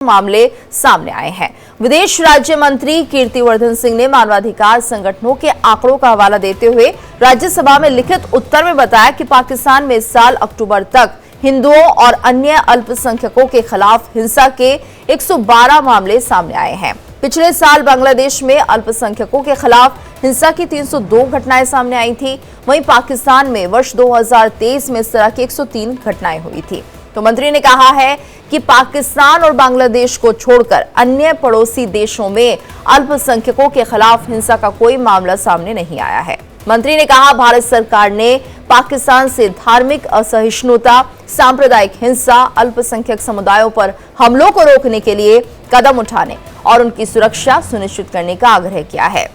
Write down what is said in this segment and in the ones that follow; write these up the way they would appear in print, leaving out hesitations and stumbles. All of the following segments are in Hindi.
मामले सामने आए हैं। विदेश राज्य मंत्री कीर्तिवर्धन सिंह ने मानवाधिकार संगठनों के आंकड़ों का हवाला देते हुए राज्यसभा में लिखित उत्तर में बताया कि पाकिस्तान में इस साल अक्टूबर तक हिंदुओं और अन्य अल्पसंख्यकों के खिलाफ हिंसा के 112 मामले सामने आए हैं। पिछले साल बांग्लादेश में अल्पसंख्यकों के खिलाफ हिंसा की 302 घटनाएं सामने आई थी। वहीं पाकिस्तान में वर्ष 2023 में इस तरह की 103 घटनाएं हुई थी। तो मंत्री ने कहा है कि पाकिस्तान और बांग्लादेश को छोड़कर अन्य पड़ोसी देशों में अल्पसंख्यकों के खिलाफ हिंसा का कोई मामला सामने नहीं आया है। मंत्री ने कहा, भारत सरकार ने पाकिस्तान से धार्मिक असहिष्णुता, सांप्रदायिक हिंसा, अल्पसंख्यक समुदायों पर हमलों को रोकने के लिए कदम उठाने और उनकी सुरक्षा सुनिश्चित करने का आग्रह किया है।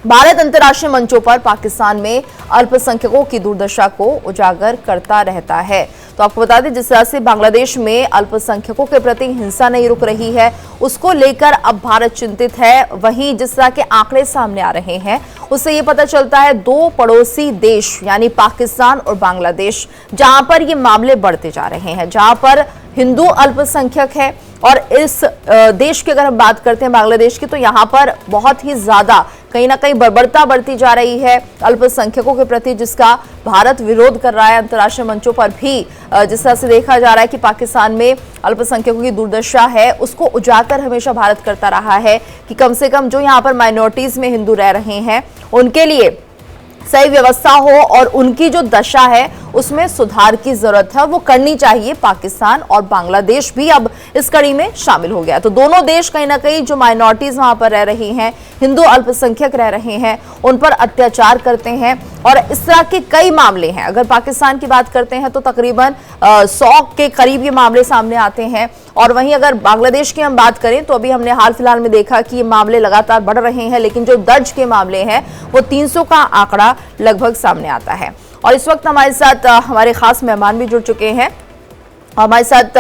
भारत अंतर्राष्ट्रीय मंचों पर पाकिस्तान में अल्पसंख्यकों की दुर्दशा को उजागर करता रहता है। तो आपको बता दें, जिस तरह से बांग्लादेश में अल्पसंख्यकों के प्रति हिंसा नहीं रुक रही है, उसको लेकर अब भारत चिंतित है। वहीं जिस तरह के आंकड़े सामने आ रहे हैं, उससे ये पता चलता है दो पड़ोसी देश यानी पाकिस्तान और बांग्लादेश, जहां पर ये मामले बढ़ते जा रहे हैं, जहां पर हिंदू अल्पसंख्यक है। और इस देश की अगर हम बात करते हैं बांग्लादेश की, तो यहाँ पर बहुत ही ज्यादा कहीं ना कहीं बर्बरता बढ़ती जा रही है अल्पसंख्यकों के प्रति, जिसका भारत विरोध कर रहा है। अंतर्राष्ट्रीय मंचों पर भी जिस तरह से देखा जा रहा है कि पाकिस्तान में अल्पसंख्यकों की दुर्दशा है, उसको उजागर हमेशा भारत करता रहा है कि कम से कम जो यहाँ पर माइनॉरिटीज में हिंदू रह रहे हैं उनके लिए सही व्यवस्था हो और उनकी जो दशा है उसमें सुधार की जरूरत है, वो करनी चाहिए। पाकिस्तान और बांग्लादेश भी अब इस कड़ी में शामिल हो गया। तो दोनों देश कहीं ना कहीं जो माइनॉरिटीज वहां पर रह रही हैं, हिंदू अल्पसंख्यक रह रहे हैं, उन पर अत्याचार करते हैं और इस तरह के कई मामले हैं। अगर पाकिस्तान की बात करते हैं तो तकरीबन 100 के करीब ये मामले सामने आते हैं। और वहीं अगर बांग्लादेश की हम बात करें तो अभी हमने हाल फिलहाल में देखा कि ये मामले लगातार बढ़ रहे हैं, लेकिन जो दर्ज के मामले हैं वो 300 का आंकड़ा लगभग सामने आता है। और इस वक्त हमारे साथ हमारे खास मेहमान भी जुड़ चुके हैं। हमारे साथ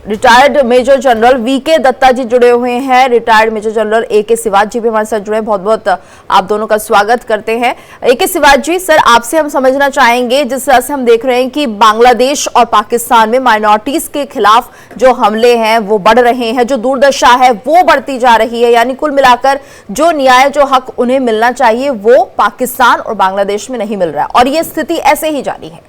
retired major general VK Dutta ji जुड़े हुए हैं, retired major general AK Siwach ji भी हमारे साथ जुड़े हैं। बहुत बहुत आप दोनों का स्वागत करते हैं। एके सिवाज जी, सर आपसे हम समझना चाहेंगे, जिस तरह से हम देख रहे हैं कि बांग्लादेश और पाकिस्तान में माइनॉरिटीज के खिलाफ जो हमले हैं वो बढ़ रहे हैं, जो दुर्दशा है वो बढ़ती जा रही है, यानी कुल मिलाकर जो न्याय, जो हक उन्हें मिलना चाहिए वो पाकिस्तान और बांग्लादेश में नहीं मिल रहा है और ये स्थिति ऐसे ही जारी है।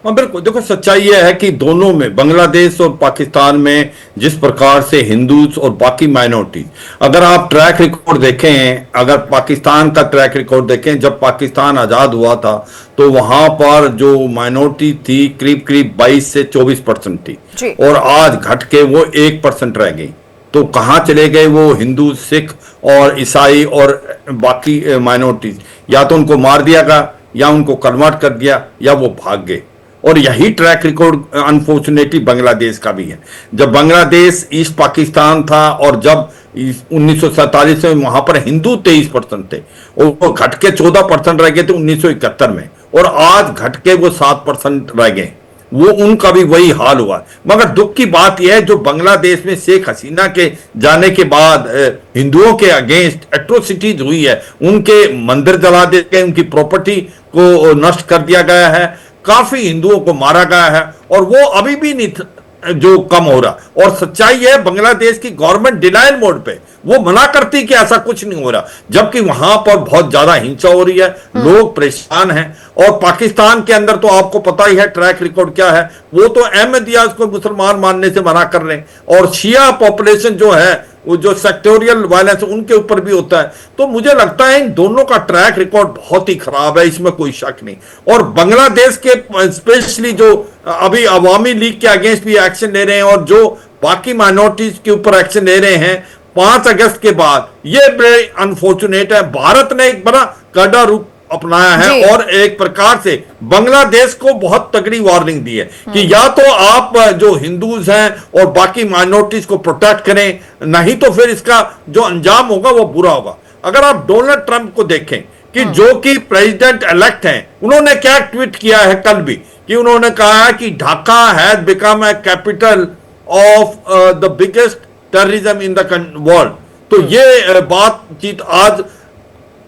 हाँ बिल्कुल, देखो सच्चाई यह है कि दोनों में, बांग्लादेश और पाकिस्तान में जिस प्रकार से हिंदूज और बाकी माइनॉरिटी, अगर आप ट्रैक रिकॉर्ड देखें, अगर पाकिस्तान का ट्रैक रिकॉर्ड देखें, जब पाकिस्तान आज़ाद हुआ था तो वहां पर जो माइनॉरिटी थी करीब करीब 22 से 24% थी और आज घट के वो 1% रह गई। तो कहाँ चले गए वो हिंदू, सिख और ईसाई और बाकी माइनॉरिटीज? या तो उनको मार दिया गया, या उनको कन्वर्ट कर दिया, या वो भाग गए। और यही ट्रैक रिकॉर्ड अनफॉर्चुनेटली बांग्लादेश का भी है। जब बांग्लादेश ईस्ट पाकिस्तान था और जब 1947 में वहां पर हिंदू 23% थे और वो घट के 14% रह गए थे 1971 में, और आज घट के वो 7% रह गए। वो उनका भी वही हाल हुआ। मगर दुख की बात यह है, जो बांग्लादेश में शेख हसीना के जाने के बाद हिंदुओं के अगेंस्ट एट्रोसिटीज हुई है, उनके मंदिर जला दिए गए, उनकी प्रॉपर्टी को नष्ट कर दिया गया है, काफी हिंदुओं को मारा गया है और वो अभी भी नहीं जो कम हो रहा। और सच्चाई है, बांग्लादेश की गवर्नमेंट डिनायल मोड पे वो मना करती कि ऐसा कुछ नहीं हो रहा, जबकि वहां पर बहुत ज्यादा हिंसा हो रही है, लोग परेशान हैं। और पाकिस्तान के अंदर तो आपको पता ही है ट्रैक रिकॉर्ड क्या है, वो तो अहमदियाज को मुसलमान मानने से मना कर रहे हैं और शिया पॉपुलेशन जो है, वो जो सेक्टोरियल वायलेंस उनके ऊपर भी होता है। तो मुझे लगता है इन दोनों का ट्रैक रिकॉर्ड बहुत ही खराब है, इसमें कोई शक नहीं। और बांग्लादेश के स्पेशली जो अभी अवामी लीग के अगेंस्ट भी एक्शन ले रहे हैं और जो बाकी माइनॉरिटीज के ऊपर एक्शन ले रहे हैं 5 अगस्त के बाद, ये बड़े अनफॉर्चुनेट है। भारत ने एक बड़ा कड़ा रूप अपनाया है और एक प्रकार से बांग्लादेश को बहुत तगड़ी वार्निंग दी है कि या तो आप जो हिंदूज हैं और बाकी माइनॉरिटीज को प्रोटेक्ट करें, नहीं तो फिर इसका जो अंजाम होगा वो बुरा होगा। अगर आप डोनाल्ड ट्रंप को देखें कि जो कि प्रेसिडेंट इलेक्ट हैं, उन्होंने क्या ट्वीट किया है कल भी, कि उन्होंने कहा है कि Dhaka has become a capital of the biggest terrorism in the world. तो ये बातचीत आज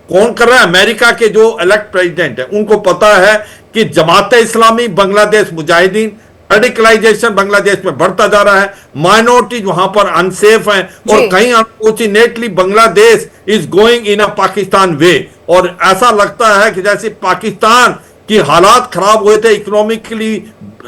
कौन कर रहा है? अमेरिका के जो इलेक्ट प्रेसिडेंट है, उनको पता है कि जमात इस्लामी, बांग्लादेश मुजाहिदीन रेडिकलाइजेशन बांग्लादेश में बढ़ता जा रहा है, माइनॉरिटीज वहां पर अनसेफ हैं और कहीं unfortunately Bangladesh is going in a Pakistan way. और ऐसा लगता है कि जैसे पाकिस्तान की हालात खराब हुए थे इकोनॉमिकली,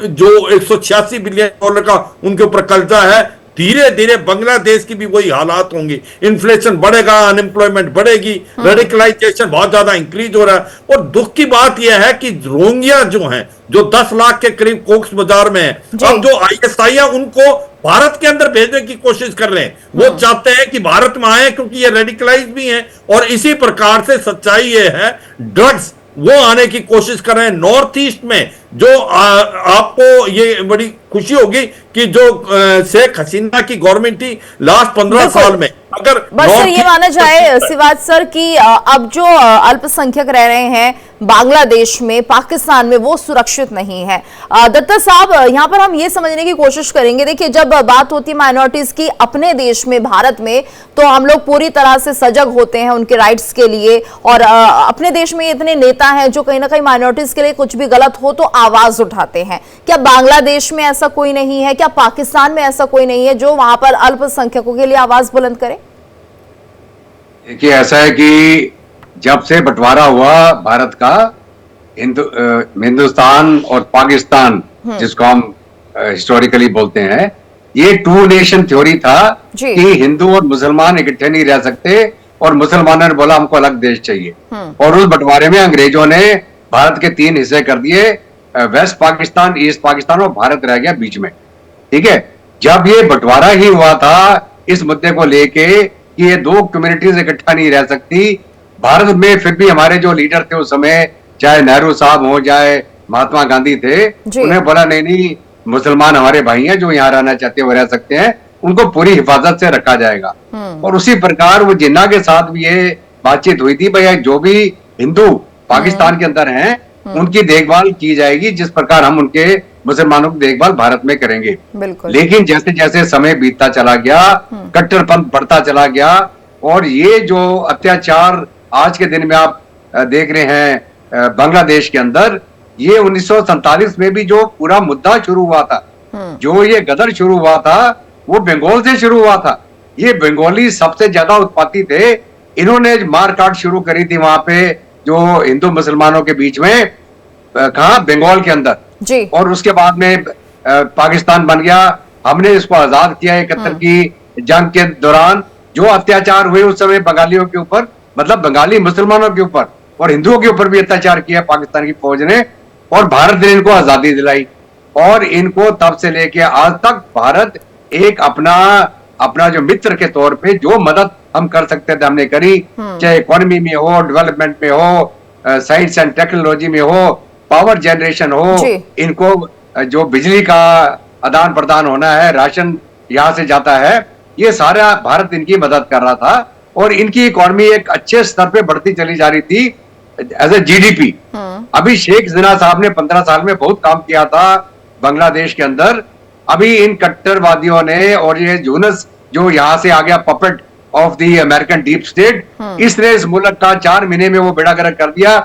जो $186 बिलियन का उनके ऊपर कर्जा है, धीरे धीरे बांग्लादेश की भी वही हालात होंगी। इन्फ्लेशन बढ़ेगा, अनएम्प्लॉयमेंट बढ़ेगी, रेडिकलाइजेशन बहुत ज्यादा इंक्रीज हो रहा है। और दुख की बात यह है कि रोहिंग्या जो हैं, जो 10 लाख के करीब कोक्स बाजार में है, अब जो ISI उनको भारत के अंदर भेजने की कोशिश कर रहे हैं। वो चाहते हैं कि भारत में आए क्योंकि ये रेडिकलाइज भी हैं। और इसी प्रकार से सच्चाई ये है, ड्रग्स वो आने की कोशिश कर रहे हैं नॉर्थ ईस्ट में। जो आपको ये बड़ी खुशी होगी कि जो शेख हसीना की गवर्नमेंट थी लास्ट 15 साल में, अगर बस सर ये माना जाए सिवाज सर कि अब जो अल्पसंख्यक रह रहे हैं बांग्लादेश में, पाकिस्तान में, वो सुरक्षित नहीं है। दत्ता साहब, यहाँ पर हम ये समझने की कोशिश करेंगे, देखिए जब बात होती है माइनॉरिटीज की अपने देश में, भारत में, तो हम लोग पूरी तरह से सजग होते हैं उनके राइट्स के लिए। और अपने देश में इतने नेता हैं जो कहीं ना कहीं माइनॉरिटीज के लिए कुछ भी गलत हो तो आवाज उठाते हैं। क्या बांग्लादेश में ऐसा कोई नहीं है, क्या पाकिस्तान में ऐसा कोई नहीं है जो वहां पर अल्पसंख्यकों के लिए आवाज बुलंद करे? देखिए, ऐसा है कि जब से बंटवारा हुआ भारत का, हिंदुस्तान और पाकिस्तान जिसको हम हिस्टोरिकली बोलते हैं, ये 2 नेशन थ्योरी था कि हिंदू और मुसलमान इकट्ठे नहीं रह सकते। और मुसलमानों ने बोला हमको अलग देश चाहिए। और उस बंटवारे में अंग्रेजों ने भारत के 3 हिस्से कर दिए, वेस्ट पाकिस्तान, ईस्ट पाकिस्तान, और भारत रह गया बीच में। ठीक है, जब ये बंटवारा ही हुआ था इस मुद्दे को लेके कि ये 2 कम्युनिटीज इकट्ठा नहीं रह सकती, भारत में फिर भी हमारे जो लीडर थे उस समय, चाहे नेहरू साहब हो चाहे महात्मा गांधी थे, उन्हें बोला नहीं, मुसलमान हमारे भाई हैं, जो यहाँ रहना चाहते हैं वो रह सकते हैं, उनको पूरी हिफाजत से रखा जाएगा। और उसी प्रकार वो जिन्ना के साथ भी ये बातचीत हुई थी, भैया जो भी हिंदू पाकिस्तान के अंदर हैं उनकी देखभाल की जाएगी, जिस प्रकार हम उनके मुसलमानों की देखभाल भारत में करेंगे। लेकिन जैसे जैसे समय बीतता चला गया, कट्टरपंथ बढ़ता चला गया, और ये जो अत्याचार आज के दिन में आप देख रहे हैं बांग्लादेश के अंदर, ये 1947 में भी जो पूरा मुद्दा शुरू हुआ था, जो ये गदर शुरू हुआ था, वो बंगाल से शुरू हुआ था। ये बंगाली सबसे ज्यादा उत्पाती थे। इन्होंने मारकाट शुरू करी थी वहां पे जो हिंदू मुसलमानों के बीच में, कहा बंगाल के अंदर जी। और उसके बाद में पाकिस्तान बन गया। हमने इसको आजाद किया 71 की जंग के दौरान। जो अत्याचार हुए उस समय बंगालियों के ऊपर, मतलब बंगाली मुसलमानों के ऊपर और हिंदुओं के ऊपर भी अत्याचार किया पाकिस्तान की फौज ने, और भारत ने इनको आजादी दिलाई। और इनको तब से लेके आज तक भारत एक अपना जो मित्र के तौर पे जो मदद हम कर सकते थे हमने करी, चाहे इकोनॉमी में हो, डेवलपमेंट में हो, साइंस एंड टेक्नोलॉजी में हो, पावर जनरेशन हो, इनको जो बिजली का आदान प्रदान होना है, राशन यहाँ से जाता है, ये सारा भारत इनकी मदद कर रहा था। और इनकी इकोनॉमी एक अच्छे स्तर पे बढ़ती चली जा रही थी एज ए GDP। अभी शेख हसीना साहब ने 15 साल में बहुत काम किया था बांग्लादेश के अंदर। अभी इन कट्टरवादियों ने और ये यूनुस जो यहाँ से आ गया, puppet of the American deep state, इसने इस मुल्क का 4 महीने में वो बेड़ा गर्क कर दिया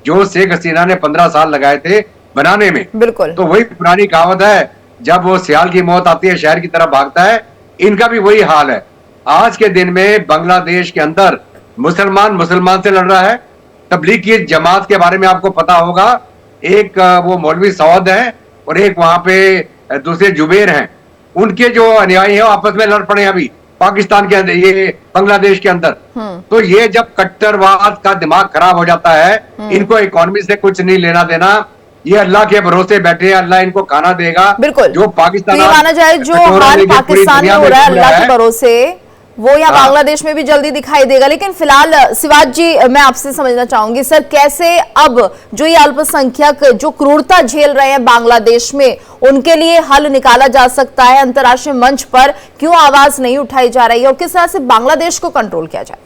जो शेख हसीना ने 15 साल लगाए थे बनाने में। बिल्कुल। तो वही पुरानी कहावत है, जब वो सियाल की मौत आती है शहर की तरफ भागता है, इनका भी वही हाल है। आज के दिन में बांग्लादेश के अंदर मुसलमान से लड़ रहा है। तबलीग की जमात के बारे में आपको पता होगा, एक वो मौलवी सऊद है और एक वहां पे दूसरे जुबैर हैं। उनके जो अनुयायी हैं आपस में लड़ पड़े अभी पाकिस्तान के अंदर, ये बांग्लादेश के अंदर। तो ये जब कट्टरवाद का दिमाग खराब हो जाता है, इनको इकोनॉमी से कुछ नहीं लेना देना, ये अल्लाह के भरोसे बैठे हैं, अल्लाह इनको खाना देगा। बिल्कुल। जो पाकिस्तान तो माना जाए जो हाल पाकिस्तान में हो रहा है अल्लाह के भरोसे, वो यहाँ बांग्लादेश में भी जल्दी दिखाई देगा। लेकिन फिलहाल सिवाज जी, मैं आपसे समझना चाहूंगी सर, कैसे अब जो ये अल्पसंख्यक जो क्रूरता झेल रहे हैं बांग्लादेश में, उनके लिए हल निकाला जा सकता है? अंतर्राष्ट्रीय मंच पर क्यों आवाज नहीं उठाई जा रही है और किस तरह से बांग्लादेश को कंट्रोल किया जाए?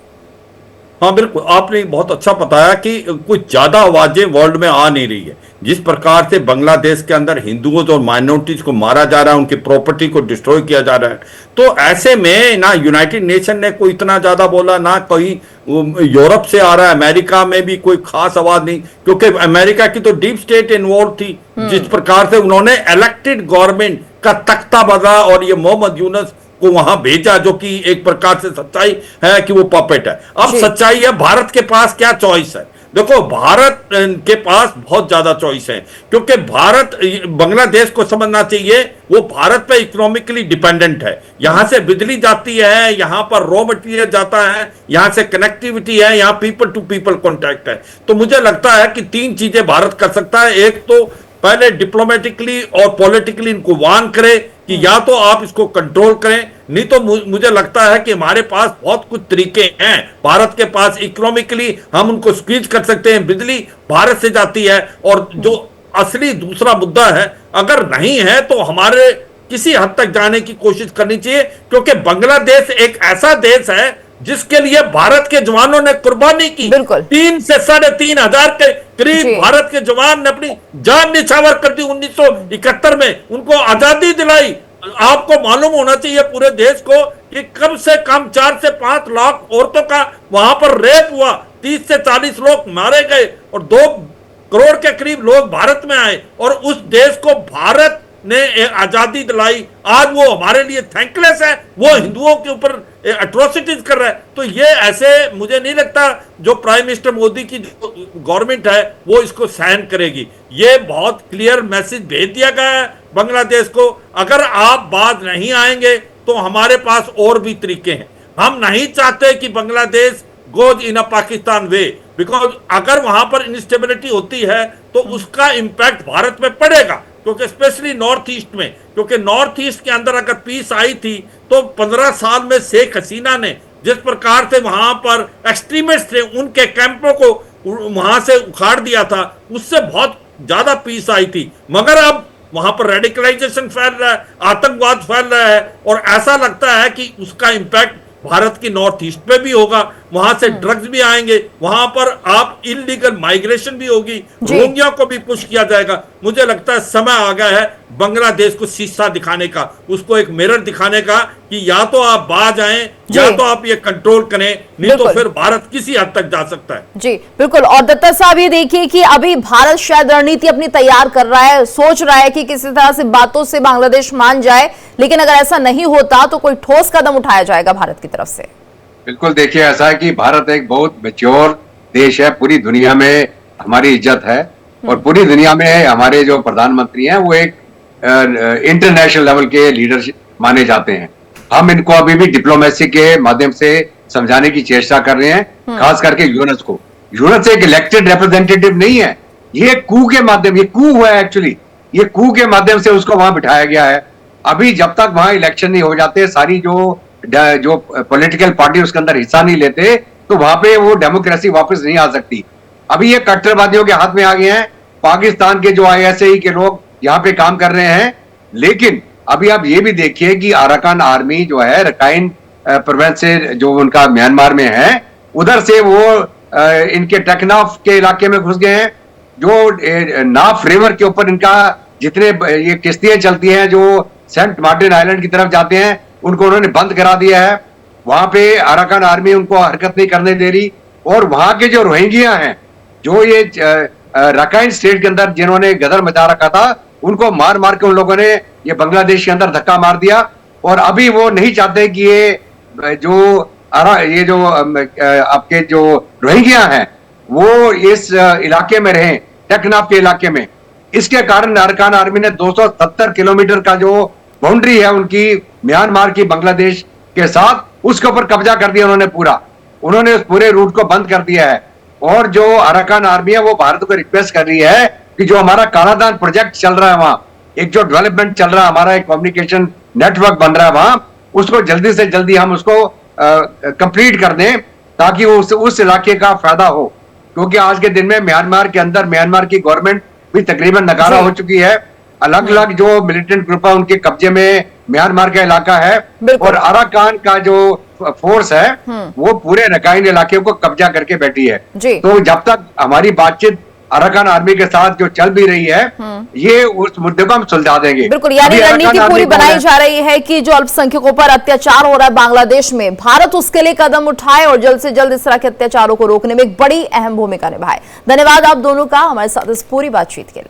हाँ बिल्कुल, आपने बहुत अच्छा बताया कि कुछ ज्यादा आवाजें वर्ल्ड में आ नहीं रही है। जिस प्रकार से बांग्लादेश के अंदर हिंदुओं और माइनॉरिटीज को मारा जा रहा है, उनकी प्रॉपर्टी को डिस्ट्रॉय किया जा रहा है, तो ऐसे में ना यूनाइटेड नेशन ने कोई इतना ज्यादा बोला, ना कोई यूरोप से आ रहा है, अमेरिका में भी कोई खास आवाज नहीं, क्योंकि अमेरिका की तो डीप स्टेट इन्वॉल्व थी। जिस प्रकार से उन्होंने इलेक्टेड गवर्नमेंट का तख्ता बदला और ये मोहम्मद यूनुस को वहां भेजा, जो कि एक प्रकार से सच्चाई है कि वो पपेट है। अब सच्चाई है, भारत के पास क्या चॉइस है? देखो, भारत के पास बहुत ज्यादा चॉइस है, क्योंकि भारत, बांग्लादेश को समझना चाहिए, वो भारत पे इकोनॉमिकली डिपेंडेंट है। यहां से बिजली जाती है, यहां पर रॉ मटेरियल जाता है, यहां से कनेक्टिविटी है, यहां पीपल टू पीपल कॉन्टैक्ट है। तो मुझे लगता है कि तीन चीजें भारत कर सकता है। एक तो पहले डिप्लोमेटिकली और पॉलिटिकली इनको वार्न करे कि या तो आप इसको कंट्रोल करें, नहीं तो मुझे लगता है कि हमारे पास बहुत कुछ तरीके हैं। भारत के पास इकोनॉमिकली हम उनको स्क्वीज कर सकते हैं, बिजली भारत से जाती है। और जो असली दूसरा मुद्दा है, अगर नहीं है तो हमारे किसी हद तक जाने की कोशिश करनी चाहिए, क्योंकि बांग्लादेश एक ऐसा देश है जिसके लिए भारत के जवानों ने कुर्बानी की। 3 से 3,500 के करीब भारत के जवान ने अपनी जान निछावर कर दी 1971 में, उनको आजादी दिलाई। आपको मालूम होना चाहिए पूरे देश को कि कम से कम 4 से 5 लाख औरतों का वहां पर रेप हुआ, 30 से 40 लोग मारे गए और 2 करोड़ के करीब लोग भारत में आए, और उस देश को भारत ने आजादी दिलाई। आज वो हमारे लिए थैंकलेस है, वो हिंदुओं के ऊपर एट्रोसिटीज कर रहा है। तो ये ऐसे मुझे नहीं लगता जो प्राइम मिनिस्टर मोदी की गवर्नमेंट है वो इसको सहन करेगी। ये बहुत क्लियर मैसेज भेज दिया गया है बांग्लादेश को, अगर आप बात नहीं आएंगे तो हमारे पास और भी तरीके हैं। हम नहीं चाहते कि Bangladesh goes in a Pakistan way, because अगर वहां पर इंस्टेबिलिटी होती है तो उसका इंपैक्ट भारत में पड़ेगा, क्योंकि स्पेशली नॉर्थ ईस्ट में, क्योंकि नॉर्थ ईस्ट के अंदर अगर पीस आई थी तो 15 साल में शेख हसीना ने जिस प्रकार से वहां पर एक्सट्रीमिस्ट थे उनके कैंपों को वहां से उखाड़ दिया था, उससे बहुत ज्यादा पीस आई थी। मगर अब वहां पर रेडिकलाइजेशन फैल रहा है, आतंकवाद फैल रहा है, और ऐसा लगता है कि उसका इंपैक्ट भारत की नॉर्थ ईस्ट पे भी होगा। वहां से ड्रग्स भी आएंगे, वहां पर आप इलीगल माइग्रेशन भी होगी, रोहिंग्या को भी पुश किया जाएगा। मुझे लगता है समय आ गया है बांग्लादेश को शीशा दिखाने का, उसको एक मिरर दिखाने का कि या तो आप बाज आए या तो आप ये कंट्रोल करें, नहीं तो फिर भारत किसी हद तक जा सकता है। जी बिल्कुल। और दत्ता साहब, ये देखिए कि अभी भारत शायद रणनीति अपनी तैयार कर रहा है, सोच रहा है कि किसी तरह से बातों से बांग्लादेश मान जाए, लेकिन अगर ऐसा नहीं होता तो कोई ठोस कदम उठाया जाएगा भारत की तरफ से। बिल्कुल, देखिए ऐसा है कि भारत एक बहुत मैच्योर देश है, पूरी दुनिया में हमारी इज्जत है, और पूरी दुनिया में हमारे जो प्रधानमंत्री हैं वो एक इंटरनेशनल लेवल के लीडरशिप माने जाते हैं। हम इनको अभी भी डिप्लोमेसी के माध्यम से समझाने की चेष्टा कर रहे हैं, खास करके यूनुस को। यूनुस एक इलेक्टेड रिप्रेजेंटेटिव नहीं है, ये कू के माध्यम, ये कू हुआ है एक्चुअली, ये कू के माध्यम से उसको वहां बिठाया गया है। अभी जब तक वहां इलेक्शन नहीं हो जाते, सारी जो पॉलिटिकल पार्टी उसके अंदर हिस्सा नहीं लेते, तो वहां पे वो डेमोक्रेसी वापस नहीं आ सकती। अभी ये कट्टरवादियों के हाथ में आ गए हैं, पाकिस्तान के जो ISI के लोग यहाँ पे काम कर रहे हैं। लेकिन अभी आप ये भी देखिए कि अराकान आर्मी जो है रकाइन प्रोविंस से जो उनका म्यांमार में है, उधर से वो इनके टेकनाफ के इलाके में घुस गए हैं। जो नाफ रिवर के ऊपर इनका जितने ये किश्तियां चलती हैं जो सेंट मार्टिन आइलैंड की तरफ जाते हैं, उनको उन्होंने बंद करा दिया है। वहां पे अराकान आर्मी उनको हरकत नहीं करने दे रही। और वहां के जो रोहिंग्या हैं, जो ये रकाइन स्टेट के अंदर जिन्होंने गदर मचा रखा था, उनको मार मार के उन लोगों ने ये बांग्लादेश के अंदर धक्का मार दिया। और अभी वो नहीं चाहते कि ये जो आपके जो रोहिंग्या हैं वो इस इलाके में रहें, टेकनाफ के इलाके में। इसके कारण अराकान आर्मी ने 270 किलोमीटर का जो बाउंड्री है उनकी म्यांमार की बांग्लादेश के साथ, उसके ऊपर कब्जा कर दिया उन्होंने पूरा। उन्होंने उस पूरे रूट को बंद कर दिया है। और जो अराकान आर्मी है वो भारत को रिक्वेस्ट कर रही है कि जो हमारा कालादान प्रोजेक्ट चल रहा है वहां, एक जो डेवलपमेंट चल रहा है, हमारा एक कम्युनिकेशन नेटवर्क बन रहा है वहां, उसको जल्दी से जल्दी हम उसको कंप्लीट कर दें ताकि उस इलाके का फायदा हो। क्योंकि आज के दिन में म्यांमार के अंदर म्यांमार की गवर्नमेंट भी तकरीबन नकारा हो चुकी है। अलग अलग जो मिलिटेंट ग्रुप है उनके कब्जे में म्यांमार का इलाका है बिल्कुल। और अराकान का जो फोर्स है वो पूरे रखाइन इलाके को कब्जा करके बैठी है। जी। तो जब तक हमारी बातचीत अराकान आर्मी के साथ जो चल भी रही है, ये उस मुद्दे को हम सुलझा देंगे। बिल्कुल, यानी अभी रणनीति अराकान पूरी आर्मी कौन बनाई है? जा रही है कि जो अल्पसंख्यकों पर अत्याचार हो रहा है बांग्लादेश में, भारत उसके लिए कदम उठाए और जल्द से जल्द इस तरह के अत्याचारों को रोकने में एक बड़ी अहम भूमिका निभाए। धन्यवाद आप दोनों का हमारे साथ इस पूरी बातचीत के लिए।